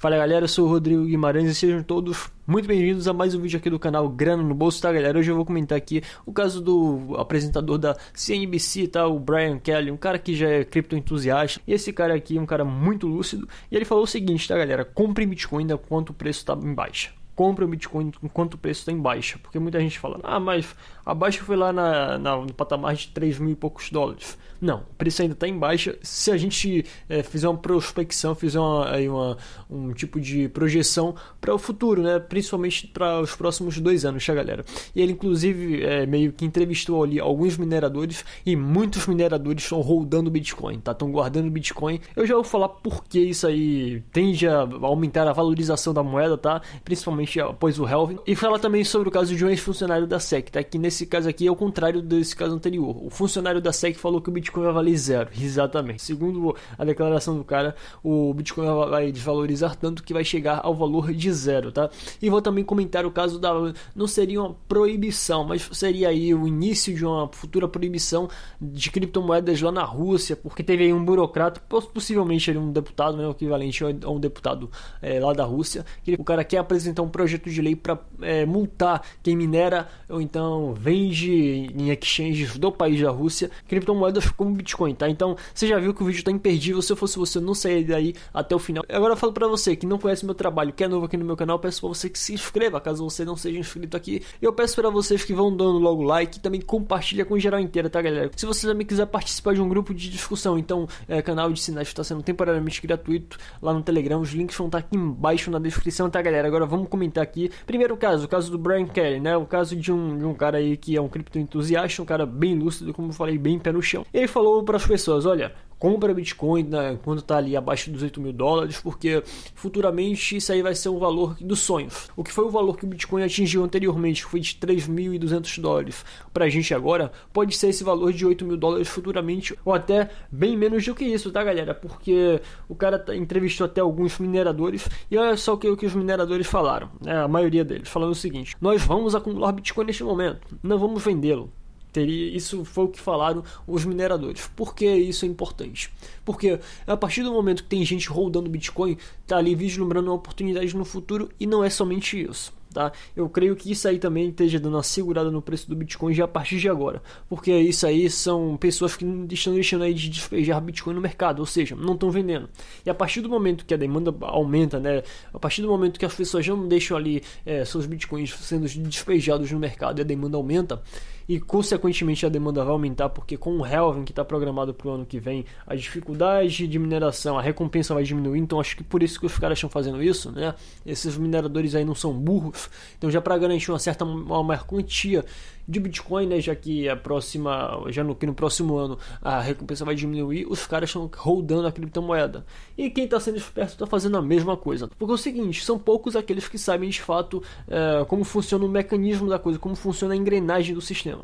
Fala galera, eu sou o Rodrigo Guimarães e sejam todos muito bem-vindos a mais um vídeo aqui do canal Grana no Bolso, tá galera? Hoje eu vou comentar aqui o caso do apresentador da CNBC, tá? O Brian Kelly, um cara que já é criptoentusiasta. E esse cara aqui é um cara muito lúcido e ele falou o seguinte, tá galera? Compre Bitcoin enquanto o preço está em baixa. Compre o Bitcoin enquanto o preço está em baixa. Porque muita gente fala, mas a baixa foi lá no patamar de 3 mil e poucos dólares. Não, o preço ainda está em baixa. Se a gente fizer uma prospecção, fizer um tipo de projeção para o futuro, né? Principalmente para os próximos 2 anos, tá galera? E ele inclusive meio que entrevistou ali alguns mineradores e muitos mineradores estão holdando Bitcoin, tá? Estão guardando Bitcoin. Eu já vou falar por que isso aí tende a aumentar a valorização da moeda, tá? Principalmente após o halving, e falar também sobre o caso de um ex-funcionário da SEC, tá? Que nesse caso aqui é o contrário desse caso anterior. O funcionário da SEC falou que o Bitcoin vai valer zero, exatamente. Segundo a declaração do cara, o Bitcoin vai desvalorizar tanto que vai chegar ao valor de zero, tá? E vou também comentar o caso não seria uma proibição, mas seria aí o início de uma futura proibição de criptomoedas lá na Rússia, porque teve aí um burocrata, possivelmente um deputado, né, o equivalente a um deputado lá da Rússia, que o cara quer apresentar um projeto de lei para multar quem minera ou então vende em exchanges do país da Rússia criptomoedas como Bitcoin, tá? Então você já viu que o vídeo tá imperdível. Se eu fosse você, eu não sair daí até o final. Agora eu falo para você que não conhece meu trabalho, que é novo aqui no meu canal, peço para você que se inscreva caso você não seja inscrito aqui. Eu peço para vocês que vão dando logo like e também compartilha com geral inteira, tá galera? Se você também quiser participar de um grupo de discussão, então canal de sinais está sendo temporariamente gratuito lá no Telegram, os links vão estar aqui embaixo na descrição, tá galera? Agora vamos comentar aqui. Primeiro o caso do Brian Kelly, né? O caso de um cara aí que é um criptoentusiasta, um cara bem lúcido, como eu falei, bem pé no chão. Ele falou para as pessoas, olha, compra Bitcoin, né, quando tá ali abaixo dos 8 mil dólares, porque futuramente isso aí vai ser um valor dos sonhos. O que foi o valor que o Bitcoin atingiu anteriormente, que foi de 3.200 dólares. Pra gente agora, pode ser esse valor de 8 mil dólares futuramente, ou até bem menos do que isso, tá galera? Porque o cara entrevistou até alguns mineradores, e olha só o que os mineradores falaram, né? A maioria deles, falando o seguinte, nós vamos acumular Bitcoin neste momento, não vamos vendê-lo. Isso foi o que falaram os mineradores. Por que isso é importante? Porque a partir do momento que tem gente holdando Bitcoin, tá ali vislumbrando uma oportunidade no futuro, e não é somente isso. Tá? Eu creio que isso aí também esteja dando uma segurada no preço do Bitcoin já a partir de agora, porque isso aí são pessoas que estão deixando aí de despejar Bitcoin no mercado, ou seja, não estão vendendo. E a partir do momento que a demanda aumenta, né? A partir do momento que as pessoas já não deixam ali seus Bitcoins sendo despejados no mercado e a demanda aumenta, e consequentemente a demanda vai aumentar, porque com o halving que está programado para o ano que vem, a dificuldade de mineração, a recompensa vai diminuir. Então acho que por isso que os caras estão fazendo isso, né? Esses mineradores aí não são burros, então já para garantir uma maior quantia de Bitcoin, né, já que no próximo ano a recompensa vai diminuir, os caras estão holdando a criptomoeda. E quem está sendo esperto está fazendo a mesma coisa. Porque é o seguinte, são poucos aqueles que sabem de fato como funciona o mecanismo da coisa, como funciona a engrenagem do sistema.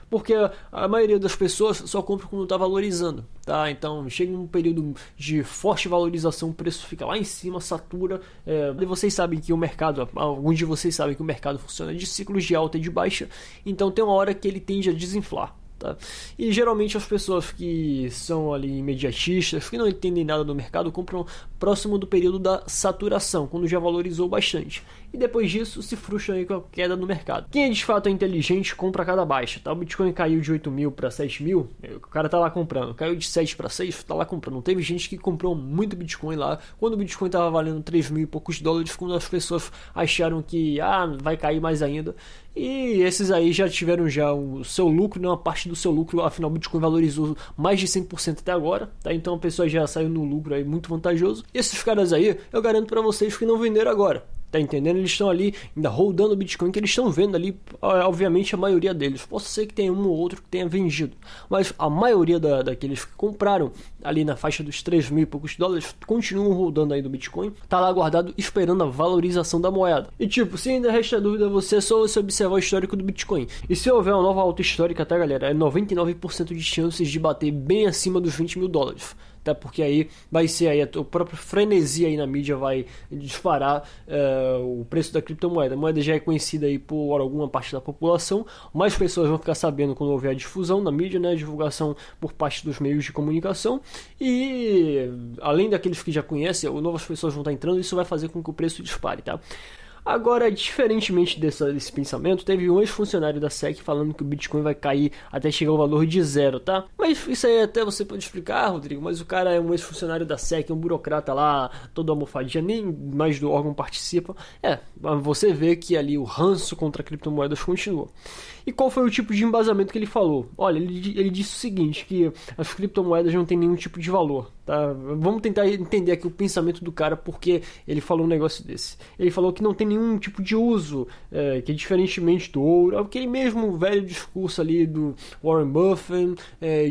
Porque a maioria das pessoas só compra quando está valorizando, tá? Então chega um período de forte valorização, o preço fica lá em cima, satura. E vocês sabem que o mercado, alguns de vocês sabem que o mercado funciona de ciclos de alta e de baixa, então tem uma hora que ele tende a desinflar. Tá? E geralmente as pessoas que são ali imediatistas, que não entendem nada do mercado, compram próximo do período da saturação, quando já valorizou bastante, e depois disso se frustram aí com a queda no mercado. Quem de fato é inteligente compra a cada baixa, tá? O Bitcoin caiu de 8 mil para 7 mil, o cara tá lá comprando, caiu de 7 para 6, tá lá comprando. Não teve gente que comprou muito Bitcoin lá quando o Bitcoin tava valendo 3 mil e poucos dólares, quando as pessoas acharam que vai cair mais ainda. E esses aí já tiveram o seu lucro, né, uma parte do seu lucro, afinal o Bitcoin valorizou mais de 100% até agora, tá? Então a pessoa já saiu no lucro aí muito vantajoso. E esses caras aí, eu garanto para vocês que não venderam agora. Tá entendendo? Eles estão ali ainda holdando o Bitcoin, que eles estão vendo ali, obviamente a maioria deles. Posso ser que tenha um ou outro que tenha vendido, mas a maioria daqueles que compraram ali na faixa dos 3 mil e poucos dólares continuam holdando aí do Bitcoin, tá lá guardado esperando a valorização da moeda. E tipo, se ainda resta dúvida, você é só você observar o histórico do Bitcoin. E se houver uma nova alta histórica, tá galera, é 99% de chances de bater bem acima dos 20 mil dólares. tá? Porque aí vai ser aí o próprio frenesi aí na mídia vai disparar o preço da criptomoeda. A moeda já é conhecida aí por alguma parte da população, mais pessoas vão ficar sabendo quando houver a difusão na mídia, né? A divulgação por parte dos meios de comunicação, e além daqueles que já conhecem, novas pessoas vão estar entrando, isso vai fazer com que o preço dispare, tá? Agora, diferentemente desse pensamento, teve um ex-funcionário da SEC falando que o Bitcoin vai cair até chegar ao valor de 0, tá? Mas isso aí até você pode explicar, Rodrigo, mas o cara é um ex-funcionário da SEC, um burocrata lá, todo almofadinha, nem mais do órgão participa. Você vê que ali o ranço contra criptomoedas continua. E qual foi o tipo de embasamento que ele falou? Olha, ele disse o seguinte, que as criptomoedas não têm nenhum tipo de valor, tá? Vamos tentar entender aqui o pensamento do cara, porque ele falou um negócio desse. Ele falou que não tem nenhum tipo de uso, que diferentemente do ouro, aquele mesmo velho discurso ali do Warren Buffett,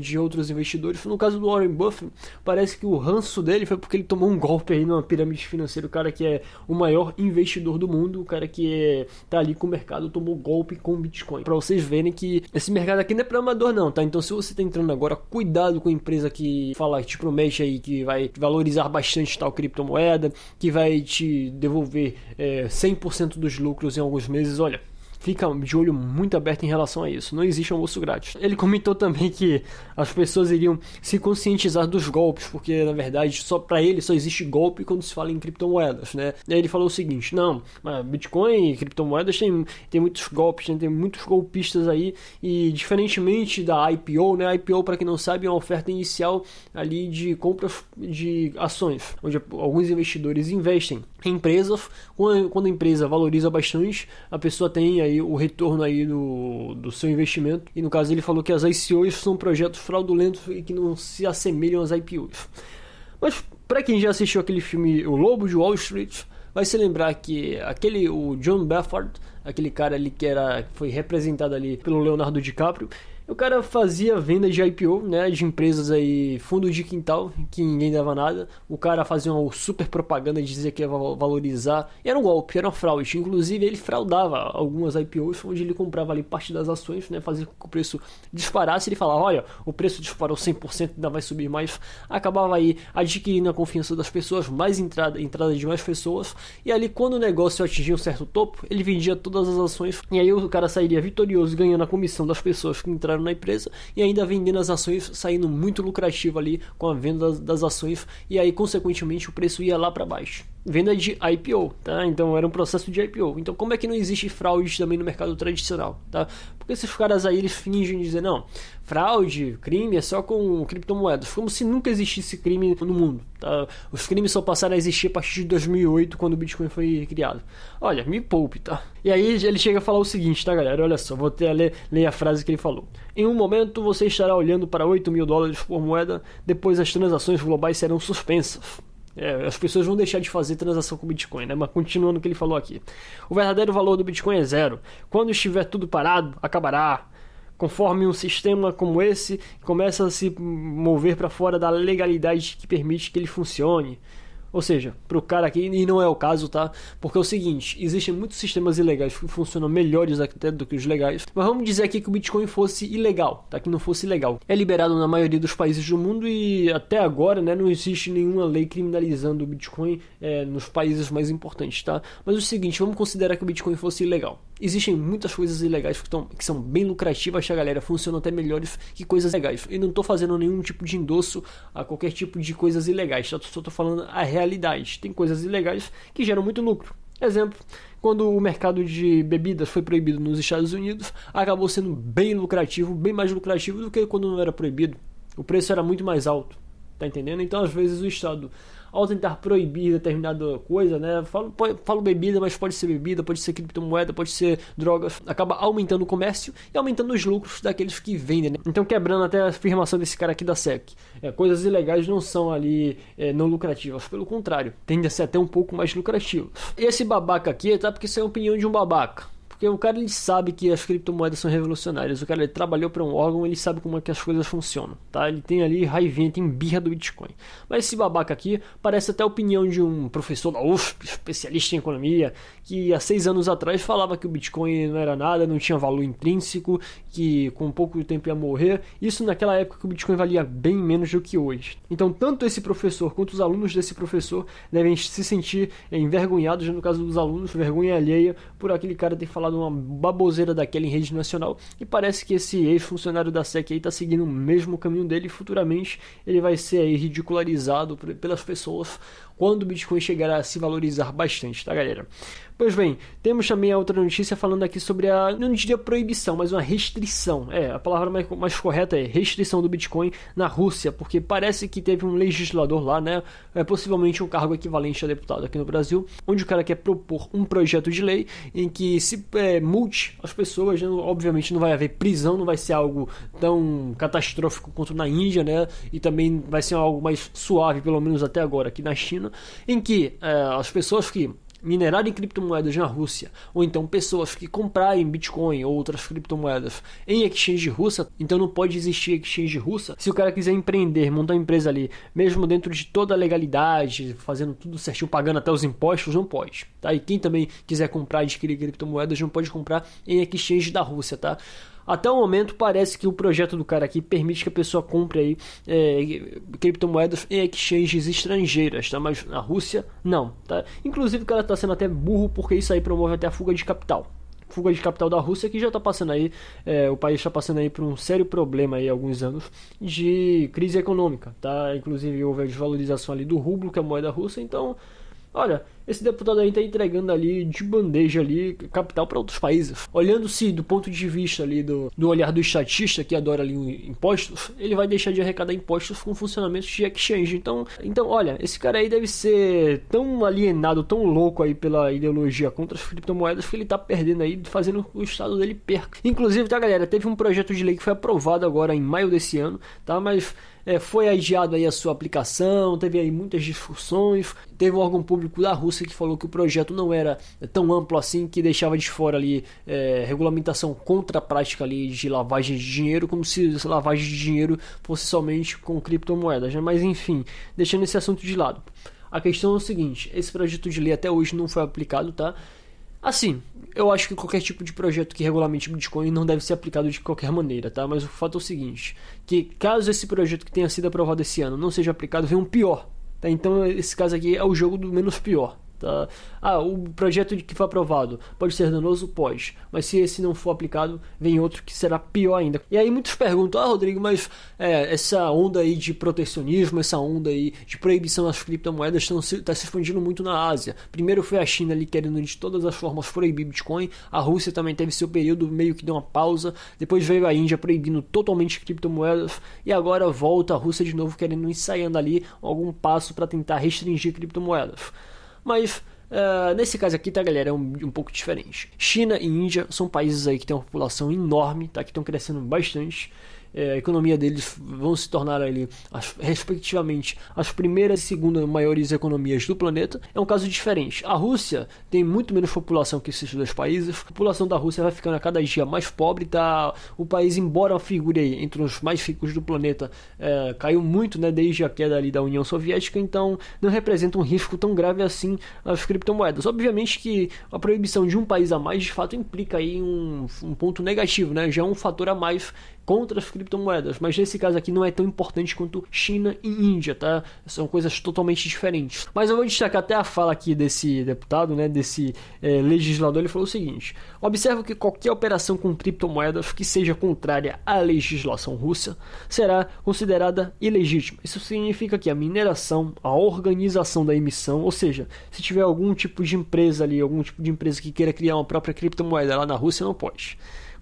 de outros investidores. No caso do Warren Buffett, parece que o ranço dele foi porque ele tomou um golpe aí numa pirâmide financeira. O cara que é o maior investidor do mundo, o cara que tá ali com o mercado, tomou golpe com o Bitcoin. Pra vocês verem que esse mercado aqui não é para amador não, tá? Então se você tá entrando agora, cuidado com a empresa que fala, te promete aí que vai valorizar bastante tal criptomoeda, que vai te devolver 100% dos lucros em alguns meses. Olha, fica de olho muito aberto em relação a isso. Não existe almoço grátis. Ele comentou também que as pessoas iriam se conscientizar dos golpes, porque na verdade só para ele só existe golpe quando se fala em criptomoedas, né? E aí ele falou o seguinte: não, Bitcoin e criptomoedas tem muitos golpes, né? Tem muitos golpistas aí, e diferentemente da IPO, né? A IPO, para quem não sabe, é uma oferta inicial ali de compras de ações, onde alguns investidores investem em empresas. Quando a empresa valoriza bastante, a pessoa tem aí o retorno aí do seu investimento, e no caso ele falou que as ICOs são projetos fraudulentos e que não se assemelham às IPOs. Mas para quem já assistiu aquele filme O Lobo de Wall Street, vai se lembrar que o John Belfort, aquele cara ali que foi representado ali pelo Leonardo DiCaprio, o cara fazia venda de IPO, né, de empresas aí, fundo de quintal, que ninguém dava nada. O cara fazia uma super propaganda, dizia que ia valorizar. E era um golpe, era uma fraude. Inclusive, ele fraudava algumas IPOs, onde ele comprava ali parte das ações, né, fazia com que o preço disparasse. Ele falava, olha, o preço disparou 100%, ainda vai subir mais. Acabava aí adquirindo a confiança das pessoas, mais entrada de mais pessoas. E ali, quando o negócio atingia um certo topo, ele vendia todas as ações. E aí o cara sairia vitorioso, ganhando a comissão das pessoas que entraram na empresa, e ainda vendendo as ações, saindo muito lucrativo ali com a venda das ações, e aí consequentemente o preço ia lá para baixo. Venda de IPO, tá? Então era um processo de IPO. Então como é que não existe fraude também no mercado tradicional, tá? Porque esses caras aí, eles fingem dizer, não, fraude, crime é só com criptomoedas, como se nunca existisse crime no mundo, tá? Os crimes só passaram a existir a partir de 2008, quando o Bitcoin foi criado. Olha, me poupe, tá? E aí ele chega a falar o seguinte, tá, galera? Olha só, vou até ler a frase que ele falou. Em um momento você estará olhando para $8.000 por moeda, depois as transações globais serão suspensas. As pessoas vão deixar de fazer transação com Bitcoin, né? Mas continuando o que ele falou aqui. O verdadeiro valor do Bitcoin é 0. Quando estiver tudo parado, acabará. Conforme um sistema como esse começa a se mover para fora da legalidade que permite que ele funcione. Ou seja, para o cara aqui, e não é o caso, tá? Porque é o seguinte, existem muitos sistemas ilegais que funcionam melhores até do que os legais. Mas vamos dizer aqui que o Bitcoin fosse ilegal, tá? Que não fosse legal. É liberado na maioria dos países do mundo e até agora, né, não existe nenhuma lei criminalizando o Bitcoin nos países mais importantes, tá? Mas é o seguinte, vamos considerar que o Bitcoin fosse ilegal. Existem muitas coisas ilegais que são bem lucrativas, a galera, funcionam até melhores que coisas legais. E não estou fazendo nenhum tipo de endosso a qualquer tipo de coisas ilegais, tá? Só estou falando a realidade. Tem coisas ilegais que geram muito lucro. Exemplo, quando o mercado de bebidas foi proibido nos Estados Unidos, acabou sendo bem lucrativo, bem mais lucrativo do que quando não era proibido. O preço era muito mais alto, tá entendendo? Então, às vezes, o Estado, ao tentar proibir determinada coisa, né? Falo bebida, mas pode ser bebida, pode ser criptomoeda, pode ser drogas, acaba aumentando o comércio e aumentando os lucros daqueles que vendem, né? Então, quebrando até a afirmação desse cara aqui da SEC, coisas ilegais não são ali não lucrativas, pelo contrário, tende a ser até um pouco mais lucrativas. Esse babaca aqui, tá? Porque isso é a opinião de um babaca. Porque o cara ele sabe que as criptomoedas são revolucionárias, o cara ele trabalhou para um órgão, ele sabe como é que as coisas funcionam, tá? Ele tem ali raivinha, tem birra do Bitcoin. Mas esse babaca aqui parece até a opinião de um professor da USP, especialista em economia, que há 6 anos atrás falava que o Bitcoin não era nada, não tinha valor intrínseco, que com pouco tempo ia morrer. Isso naquela época que o Bitcoin valia bem menos do que hoje. Então tanto esse professor quanto os alunos desse professor devem se sentir envergonhados, no caso dos alunos, vergonha alheia por aquele cara ter falado uma baboseira daquela em rede nacional, e parece que esse ex-funcionário da SEC aí tá seguindo o mesmo caminho dele, e futuramente ele vai ser aí ridicularizado pelas pessoas quando o Bitcoin chegar a se valorizar bastante, tá galera? Pois bem, temos também a outra notícia falando aqui sobre não diria proibição, mas uma restrição. A palavra mais correta é restrição do Bitcoin na Rússia, porque parece que teve um legislador lá, né, possivelmente um cargo equivalente a deputado aqui no Brasil, onde o cara quer propor um projeto de lei em que se multe as pessoas, né? Obviamente não vai haver prisão, não vai ser algo tão catastrófico quanto na Índia, né, e também vai ser algo mais suave, pelo menos até agora aqui na China, em que as pessoas que minerarem criptomoedas na Rússia, ou então pessoas que comprarem Bitcoin ou outras criptomoedas em exchange russa, então não pode existir exchange russa. Se o cara quiser empreender, montar uma empresa ali, mesmo dentro de toda a legalidade, fazendo tudo certinho, pagando até os impostos, não pode, tá? E quem também quiser comprar e adquirir criptomoedas não pode comprar em exchange da Rússia, tá? Até o momento parece que o projeto do cara aqui permite que a pessoa compre aí criptomoedas em exchanges estrangeiras, tá? Mas na Rússia não, tá? Inclusive o cara tá sendo até burro, porque isso aí promove até a fuga de capital. Fuga de capital da Rússia, que já está passando aí, o país está passando aí por um sério problema aí há alguns anos de crise econômica, tá? Inclusive houve a desvalorização ali do rublo, que é a moeda russa, então, olha, esse deputado aí está entregando ali de bandeja ali capital para outros países. Olhando-se do ponto de vista ali do olhar do estatista que adora ali impostos, ele vai deixar de arrecadar impostos com funcionamentos de exchange. Então, olha, esse cara aí deve ser tão alienado, tão louco aí pela ideologia contra as criptomoedas que ele tá perdendo aí, fazendo o estado dele perca. Inclusive, tá galera, teve um projeto de lei que foi aprovado agora em maio desse ano, tá? Mas foi adiado aí a sua aplicação, teve aí muitas discussões, teve um órgão público da Rússia que falou que o projeto não era tão amplo assim, que deixava de fora ali regulamentação contra a prática ali de lavagem de dinheiro, como se lavagem de dinheiro fosse somente com criptomoedas, né? Mas enfim, deixando esse assunto de lado. A questão é o seguinte, esse projeto de lei até hoje não foi aplicado, tá? Assim, eu acho que qualquer tipo de projeto que regulamente Bitcoin não deve ser aplicado de qualquer maneira, tá? Mas o fato é o seguinte, que caso esse projeto que tenha sido aprovado esse ano não seja aplicado, vem um pior, tá? Então esse caso aqui é o jogo do menos pior. Tá? O projeto que foi aprovado pode ser danoso? Pode, mas se esse não for aplicado, vem outro que será pior ainda. E aí muitos perguntam, Rodrigo, mas essa onda aí de protecionismo, essa onda aí de proibição das criptomoedas está se expandindo muito na Ásia. Primeiro foi a China ali querendo de todas as formas proibir Bitcoin, a Rússia também teve seu período meio que deu uma pausa, depois veio a Índia proibindo totalmente criptomoedas, e agora volta a Rússia de novo querendo ensaiando ali algum passo para tentar restringir criptomoedas. Mas nesse caso aqui, tá galera, é um pouco diferente. China e Índia são países aí que têm uma população enorme, tá? Que estão crescendo bastante. A economia deles vão se tornar ali, respectivamente, as primeiras e segundas maiores economias do planeta. É um caso diferente. A Rússia tem muito menos população que esses dois países. A população da Rússia vai ficando a cada dia mais pobre, tá? O país, embora figure aí entre os mais ricos do planeta, caiu muito, né, desde a queda ali da União Soviética, então não representa um risco tão grave assim as criptomoedas. Obviamente que a proibição de um país a mais, de fato, implica aí um ponto negativo, né? Já é um fator a mais contra as criptomoedas, mas nesse caso aqui não é tão importante quanto China e Índia, tá? São coisas totalmente diferentes. Mas eu vou destacar até a fala aqui desse deputado, né, desse legislador. Ele falou o seguinte: observo que qualquer operação com criptomoedas que seja contrária à legislação russa será considerada ilegítima. Isso significa que a mineração, a organização da emissão, ou seja, se tiver algum tipo de empresa ali, algum tipo de empresa que queira criar uma própria criptomoeda lá na Rússia, não pode.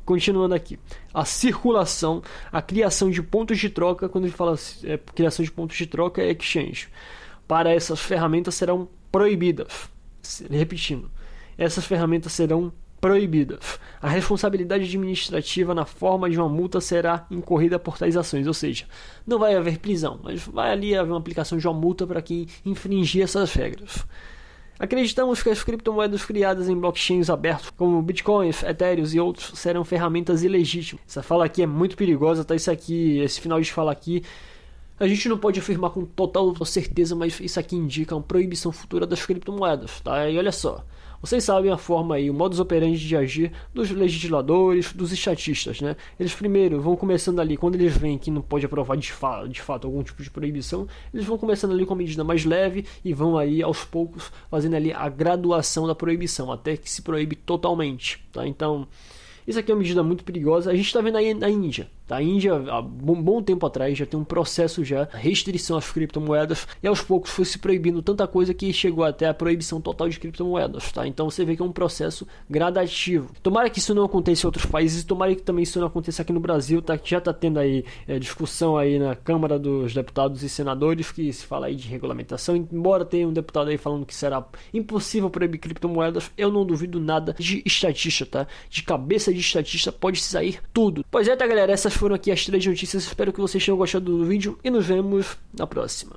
Continuando aqui, a circulação, a criação de pontos de troca, quando a gente fala criação de pontos de troca, é exchange. Para essas ferramentas serão proibidas. Repetindo, essas ferramentas serão proibidas. A responsabilidade administrativa na forma de uma multa será incorrida por tais ações, ou seja, não vai haver prisão, mas vai ali haver uma aplicação de uma multa para quem infringir essas regras. Acreditamos que as criptomoedas criadas em blockchains abertos, como bitcoins, ethereum e outros, serão ferramentas ilegítimas. Essa fala aqui é muito perigosa, tá? Esse final de fala aqui, a gente não pode afirmar com total certeza, mas isso aqui indica uma proibição futura das criptomoedas, tá? E olha só, vocês sabem a forma aí, o modus operandi de agir dos legisladores, dos estatistas, né? Eles primeiro vão começando ali, quando eles veem que não pode aprovar de fato algum tipo de proibição, eles vão começando ali com a medida mais leve e vão aí aos poucos fazendo ali a graduação da proibição, até que se proíbe totalmente, tá? Então, isso aqui é uma medida muito perigosa. A gente está vendo aí na Índia. Tá? A Índia, há bom tempo atrás, já tem um processo já, restrição às criptomoedas, e aos poucos foi se proibindo tanta coisa que chegou até a proibição total de criptomoedas. Tá? Então você vê que é um processo gradativo. Tomara que isso não aconteça em outros países, tomara que também isso não aconteça aqui no Brasil, tá? Que já está tendo aí discussão aí na Câmara dos Deputados e Senadores, que se fala aí de regulamentação, embora tenha um deputado aí falando que será impossível proibir criptomoedas, eu não duvido nada de estatística, tá? De cabeça de estatística pode sair tudo. Pois é, tá galera, essas foram aqui as 3 notícias, espero que vocês tenham gostado do vídeo e nos vemos na próxima.